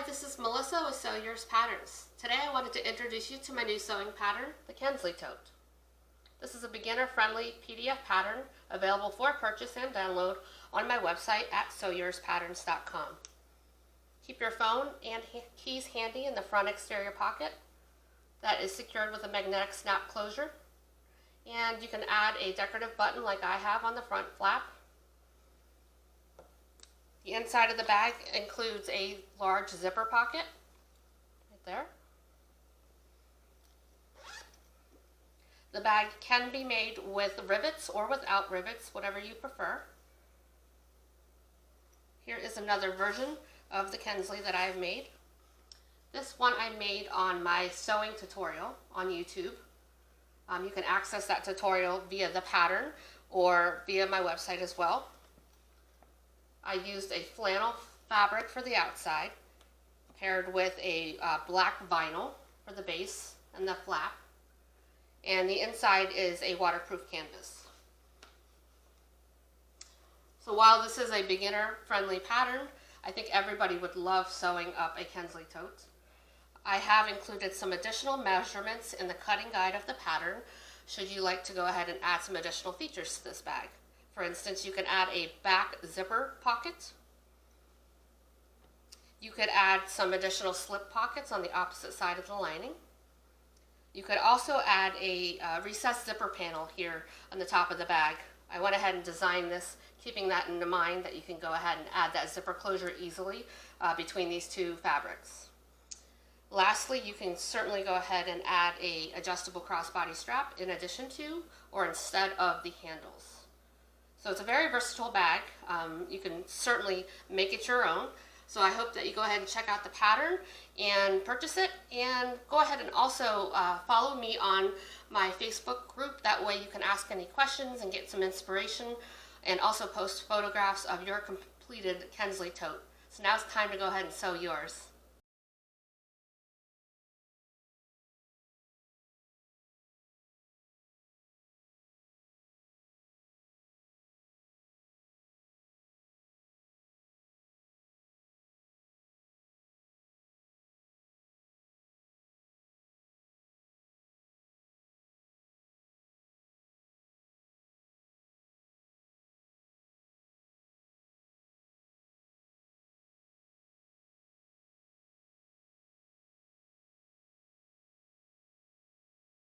this is Melissa with Sew Yours Patterns. Today I wanted to introduce you to my new sewing pattern, the Kensley Tote. This is a beginner-friendly PDF pattern available for purchase and download on my website at sewyoursPatterns.com. Keep your phone and keys handy in the front exterior pocket that is secured with a magnetic snap closure. And you can add a decorative button like I have on the front flap. The inside of the bag includes a large zipper pocket, right there. The bag can be made with rivets or without rivets, whatever you prefer. Here is another version of the Kensley that I have made. This one I made on my sewing tutorial on YouTube. You can access that tutorial via the pattern or via my website as well. I used a flannel fabric for the outside, paired with a black vinyl for the base and the flap, and the inside is a waterproof canvas. So while this is a beginner-friendly pattern, I think everybody would love sewing up a Kensley Tote. I have included some additional measurements in the cutting guide of the pattern, should you like to go ahead and add some additional features to this bag. For instance, you can add a back zipper pocket. You could add some additional slip pockets on the opposite side of the lining. You could also add a recessed zipper panel here on the top of the bag. I went ahead and designed this, keeping that in mind that you can go ahead and add that zipper closure easily between these two fabrics. Lastly, you can certainly go ahead and add a adjustable crossbody strap in addition to or instead of the handles. So it's a very versatile bag. You can certainly make it your own. So I hope that you go ahead and check out the pattern and purchase it, and go ahead and also follow me on my Facebook group. That way you can ask any questions and get some inspiration, and also post photographs of your completed Kensley Tote. So now it's time to go ahead and sew yours.